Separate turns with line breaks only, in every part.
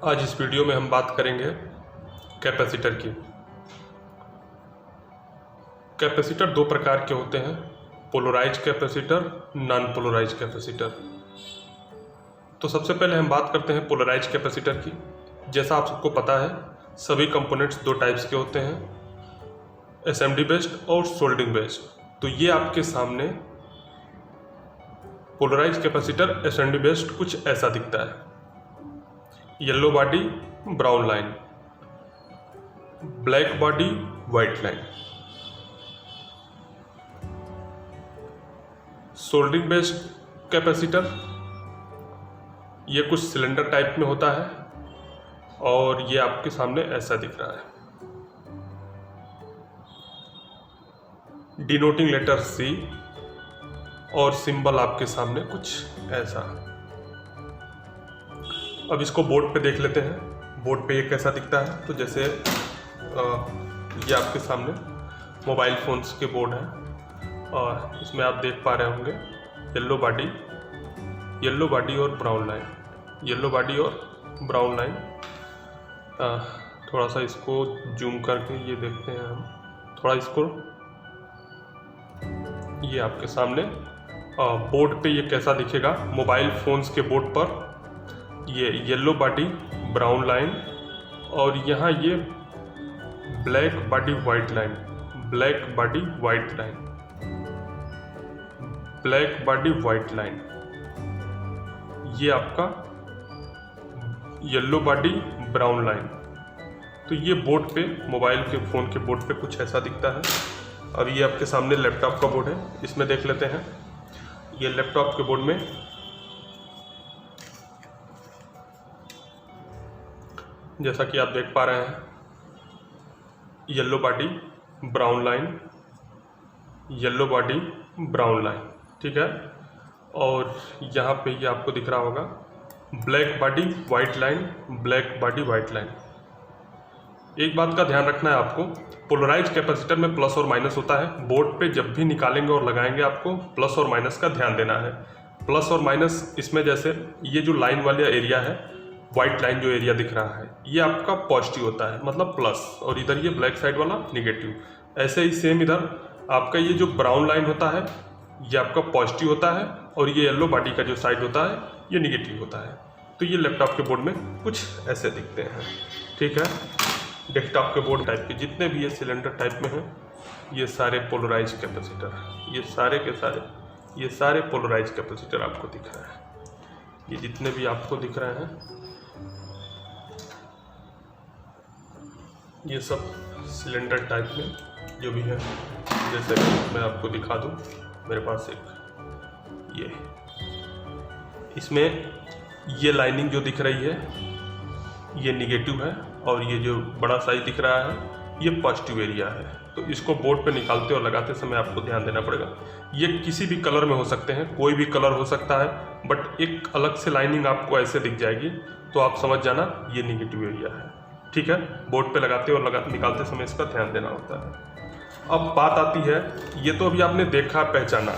आज इस वीडियो में हम बात करेंगे कैपेसिटर की। कैपेसिटर दो प्रकार के होते हैं, polarise capacitor, non polarise capacitor. तो सबसे पहले हम बात करते हैं पोलराइज कैपेसिटर की। जैसा आप सबको पता है, सभी कंपोनेंट्स दो टाइप्स के होते हैं, एसएमडी बेस्ड और सोल्डरिंग बेस्ड। तो ये आपके सामने पोलराइज कैपेसिटर एसएमडी बेस्ड कुछ ऐसा दिखता है। Yellow body brown line, black body white line. Soldering based capacitor ये कुछ सिलेंडर टाइप में होता है और ये आपके सामने ऐसा दिख रहा है। डिनोटिंग लेटर सी और सिंबल आपके सामने कुछ ऐसा। अब इसको बोर्ड पे देख लेते हैं, बोर्ड पे ये कैसा दिखता है। तो जैसे ये आपके सामने मोबाइल फ़ोन्स के बोर्ड हैं और इसमें आप देख पा रहे होंगे येलो बॉडी और ब्राउन लाइन, येलो बॉडी और ब्राउन लाइन। थोड़ा सा इसको जूम करके ये देखते हैं हम, थोड़ा इसको, ये आपके सामने बोर्ड पे ये कैसा दिखेगा। मोबाइल फ़ोन्स के बोर्ड पर ये येलो बॉडी ब्राउन लाइन और यहाँ ये black body white line, black body white line, black body white line. ये आपका येलो बॉडी ब्राउन लाइन। तो ये बोर्ड पे, मोबाइल के फ़ोन के बोर्ड पे कुछ ऐसा दिखता है। अब ये आपके सामने लैपटॉप का बोर्ड है, इसमें देख लेते हैं। ये लैपटॉप के बोर्ड में जैसा कि आप देख पा रहे हैं, yellow body brown line, yellow body brown line, ठीक है। और यहाँ पे ये आपको दिख रहा होगा black body white line, black body white line. एक बात का ध्यान रखना है आपको, पोलराइज कैपेसिटर में प्लस और माइनस होता है। बोर्ड पे जब भी निकालेंगे और लगाएंगे आपको प्लस और माइनस का ध्यान देना है। प्लस और माइनस इसमें जैसे ये जो लाइन वाला एरिया है, वाइट लाइन जो एरिया दिख रहा है, ये आपका पॉजिटिव होता है, मतलब प्लस, और इधर ये ब्लैक साइड वाला निगेटिव। ऐसे ही सेम इधर आपका ये जो ब्राउन लाइन होता है ये आपका पॉजिटिव होता है और ये येलो बॉडी का जो साइड होता है ये निगेटिव होता है। तो ये लैपटॉप के बोर्ड में कुछ ऐसे दिखते हैं, ठीक है। डेस्कटॉप के बोर्ड टाइप के जितने भी ये सिलेंडर टाइप में हैं, ये सारे पोलराइज कैपेसिटर हैं। ये सारे के सारे, ये सारे पोलराइज कैपेसिटर आपको दिख रहे हैं। ये जितने भी आपको दिख रहे हैं ये सब सिलेंडर टाइप में जो भी है। जैसे मैं आपको दिखा दूं, मेरे पास एक ये, इसमें ये लाइनिंग जो दिख रही है ये निगेटिव है और ये जो बड़ा साइज दिख रहा है ये पॉजिटिव एरिया है। तो इसको बोर्ड पे निकालते और लगाते समय आपको ध्यान देना पड़ेगा। ये किसी भी कलर में हो सकते हैं, कोई भी कलर हो सकता है, बट एक अलग से लाइनिंग आपको ऐसे दिख जाएगी तो आप समझ जाना ये निगेटिव एरिया है, ठीक है। बोर्ड पे लगाते और निकालते समय इसका ध्यान देना होता है। अब बात आती है, ये तो अभी आपने देखा, पहचाना,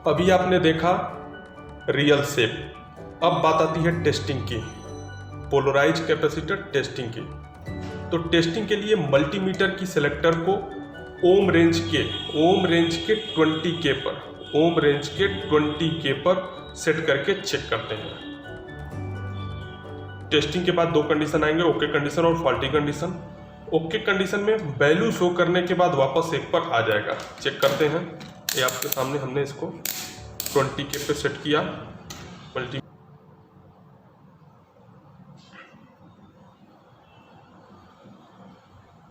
अभी आपने देखा रियल शेप। अब बात आती है टेस्टिंग की, पोलराइज कैपेसिटर टेस्टिंग की। तो टेस्टिंग के लिए मल्टीमीटर की सेलेक्टर को ओम रेंज के 20K पर, ओम रेंज के 20K पर सेट करके चेक करते हैं। टेस्टिंग के बाद दो कंडीशन आएंगे, ओके कंडीशन और फॉल्टी कंडीशन। ओके कंडीशन में वैल्यू शो करने के बाद वापस 1 पर आ जाएगा। चेक करते हैं, ये आपके सामने हमने इसको 20K पे सेट किया।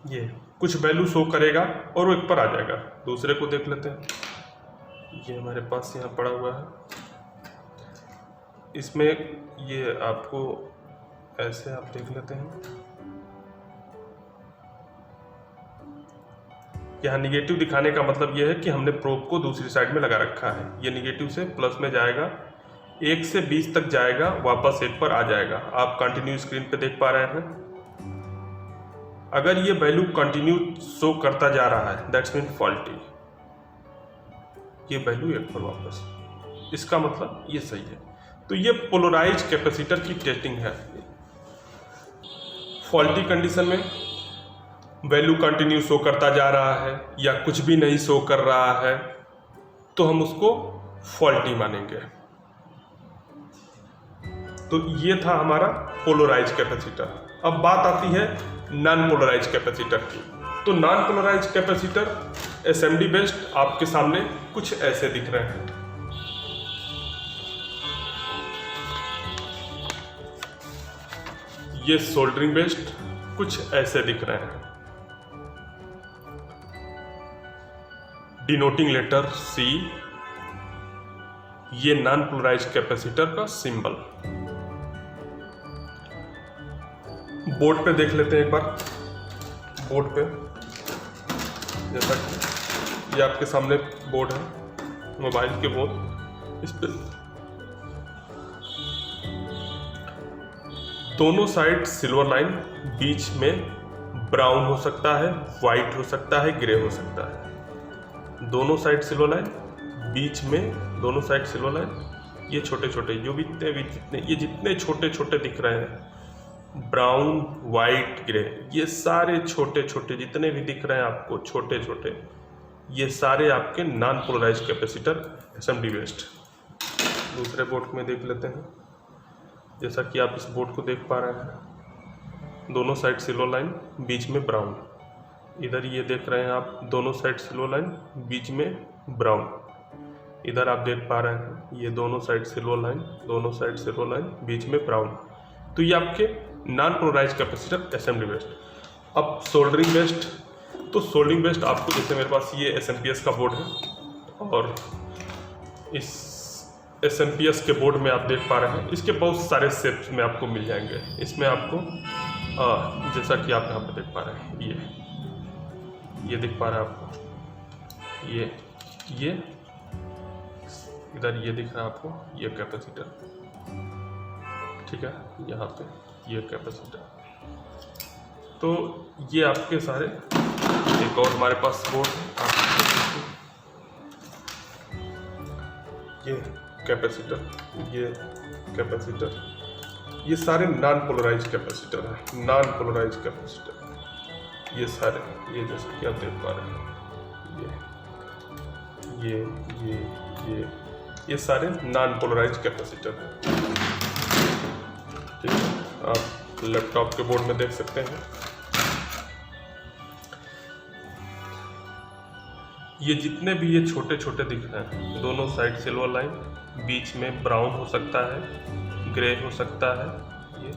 ये कुछ वैल्यू शो करेगा और वो 1 पर आ जाएगा। दूसरे को देख लेते हैं, ये हमारे पास यहाँ पड़ा हुआ है। इसमें ये आपको ऐसे आप देख लेते हैं, यहाँ निगेटिव दिखाने का मतलब ये है कि हमने प्रोब को दूसरी साइड में लगा रखा है। ये निगेटिव से प्लस में जाएगा, 1 से 20 तक जाएगा, वापस 1 पर आ जाएगा। आप कंटिन्यू स्क्रीन पे देख पा रहे हैं। अगर ये वैल्यू कंटिन्यू शो करता जा रहा है दैट्स मीन फॉल्टी, ये वैल्यू 1 पर वापस, इसका मतलब ये सही है। तो ये पोलराइज कैपेसिटर की टेस्टिंग है। फॉल्टी कंडीशन में वैल्यू कंटिन्यू शो करता जा रहा है या कुछ भी नहीं शो कर रहा है तो हम उसको फॉल्टी मानेंगे। तो ये था हमारा पोलराइज कैपेसिटर। अब बात आती है नॉन पोलराइज कैपेसिटर की। तो non polarise capacitor SMD based आपके सामने कुछ ऐसे दिख रहे हैं। ये सोल्डरिंग बेस्ड कुछ ऐसे दिख रहे हैं। डिनोटिंग लेटर C, ये नॉन पोलराइज कैपेसिटर का सिंबल। बोर्ड पे देख लेते हैं एक बार। बोर्ड पे जैसा कि ये आपके सामने बोर्ड है, मोबाइल के बोर्ड, इस पे दोनों साइड सिल्वर लाइन, बीच में ब्राउन हो सकता है, वाइट हो सकता है, ग्रे हो सकता है। दोनों साइड सिल्वर लाइन, बीच में दोनों साइड सिल्वर लाइन। ये छोटे छोटे जो भी जितने छोटे छोटे दिख रहे हैं, ब्राउन, वाइट, ग्रे, ये सारे छोटे छोटे जितने भी दिख रहे हैं आपको छोटे छोटे, ये सारे आपके non polarise capacitor SMD based. दूसरे बोर्ड में देख लेते हैं। जैसा कि आप इस बोर्ड को देख पा रहे हैं, दोनों साइड सिल्वर लाइन, बीच में ब्राउन। इधर ये देख रहे हैं आप, दोनों साइड सिल्वर लाइन, बीच में ब्राउन। इधर आप देख पा रहे हैं ये दोनों साइड सिल्वर लाइन, दोनों साइड सिल्वर लाइन, बीच में ब्राउन। तो ये आपके non polarise capacitor SMD based. अब सोल्डरिंग बेस्ड, तो सोल्डरिंग बेस्ड आपको, जैसे मेरे पास ये SMPS का बोर्ड है और इस SMPS के बोर्ड में आप देख पा रहे हैं, इसके बहुत सारे शेप्स में आपको मिल जाएंगे। इसमें आपको जैसा कि आप यहाँ पे देख पा रहे हैं, ये दिख पा रहा है आपको, ये इधर ये दिख रहा है आपको, ये कैपेसिटर, ठीक है, यहाँ पे ये कैपेसिटर। तो ये आपके सारे, एक और हमारे पास बोर्ड है, ये कैपेसिटर, ये सारे नॉन पोलराइज कैपेसिटर हैं। नॉन पोलराइज कैपेसिटर ये सारे, ये जैसे कि आप देख पा रहे हैं, ये सारे नॉन पोलराइज कैपेसिटर हैं। ठीक है, आप लैपटॉप के बोर्ड में देख सकते हैं। ये जितने भी ये छोटे छोटे दिख रहे हैं, दोनों साइड सिल्वर लाइन, बीच में ब्राउन हो सकता है, ग्रे हो सकता है, ये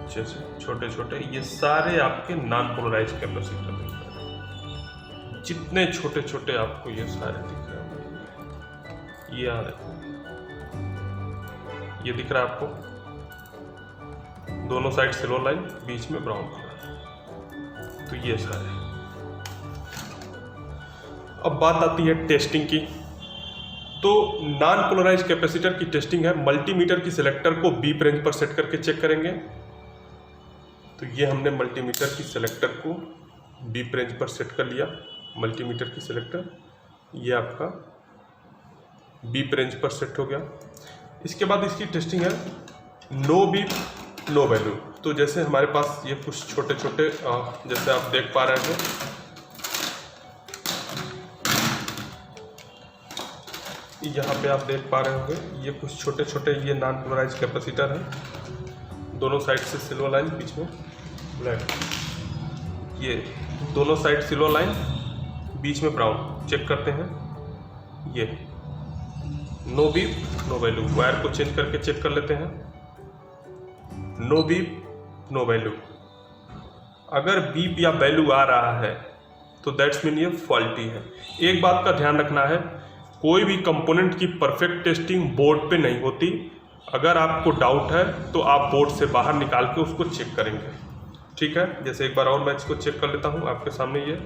जैसे छोटे छोटे, ये सारे आपके नॉन पोलराइज कैपेसिटर दिख रहे हैं। जितने छोटे छोटे आपको ये सारे दिख रहे हैं, ये आ रहे हैं, ये दिख रहा है आपको, दोनों साइड सिल्वर लाइन, बीच में ब्राउन कलर। तो ये सारे। अब बात आती है टेस्टिंग की। तो नॉन पोलराइज कैपेसिटर की टेस्टिंग है, मल्टीमीटर की सिलेक्टर को बीप रेंज पर सेट करके चेक करेंगे। तो ये हमने मल्टीमीटर की सिलेक्टर को बीप रेंज पर सेट कर लिया। मल्टीमीटर की सिलेक्टर ये आपका बीप रेंज पर सेट हो गया। इसके बाद इसकी टेस्टिंग है नो बीप नो वैल्यू। तो जैसे हमारे पास ये कुछ छोटे छोटे, जैसे आप देख पा रहे हैं, यहाँ पे आप देख पा रहे होंगे, ये कुछ छोटे छोटे ये नॉन पोलराइज कैपेसिटर हैं। दोनों साइड से सिल्वर लाइन, बीच में ब्लैक, ये दोनों साइड सिल्वर लाइन, बीच में ब्राउन। चेक करते हैं, ये no beep no value. Wire को चेंज करके चेक कर लेते हैं, नो बीप नो वैल्यू। अगर बीप या वैल्यू आ रहा है तो दैट्स मीन ये फॉल्टी है। एक बात का ध्यान रखना है, कोई भी कंपोनेंट की परफेक्ट टेस्टिंग बोर्ड पे नहीं होती। अगर आपको डाउट है तो आप बोर्ड से बाहर निकाल के उसको चेक करेंगे, ठीक है। जैसे एक बार और मैं इसको चेक कर लेता हूँ आपके सामने, ये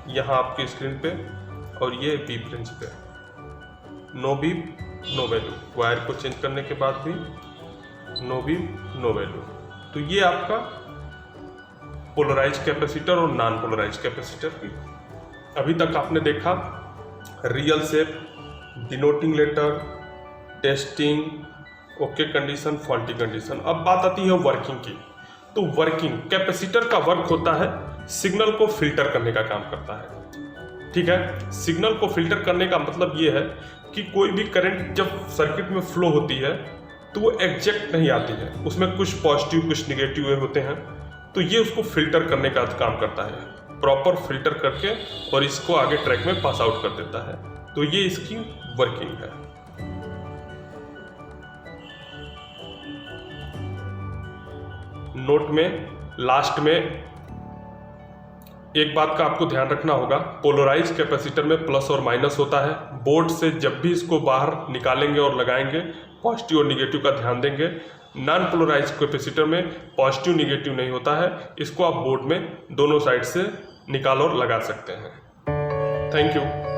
यहाँ आपकी स्क्रीन पे, और ये बीप रेंज पे, no beep no value. Wire को चेंज करने के बाद भी नो बीप नो वैल्यू। तो ये आपका पोलराइज कैपेसिटर और नॉन पोलराइज कैपेसिटर की। अभी तक आपने देखा real shape, denoting letter, testing, okay condition, faulty condition. अब बात आती है वर्किंग की। तो वर्किंग, कैपेसिटर का वर्क होता है सिग्नल को फिल्टर करने का काम करता है। ठीक है, सिग्नल को फिल्टर करने का मतलब ये है कि कोई भी करंट जब सर्किट में फ्लो होती है तो वो एग्जैक्ट नहीं आती है, उसमें कुछ पॉजिटिव कुछ निगेटिव होते हैं, तो ये उसको फिल्टर करने का काम करता है, प्रॉपर फिल्टर करके और इसको आगे ट्रैक में पास आउट कर देता है। तो ये इसकी वर्किंग है। नोट में लास्ट में एक बात का आपको ध्यान रखना होगा, पोलराइज कैपेसिटर में प्लस और माइनस होता है। बोर्ड से जब भी इसको बाहर निकालेंगे और लगाएंगे पॉजिटिव और निगेटिव का ध्यान देंगे। नॉन पोलराइज कैपेसिटर में पॉजिटिव निगेटिव नहीं होता है, इसको आप बोर्ड में दोनों साइड से निकाल और लगा सकते हैं। Thank you.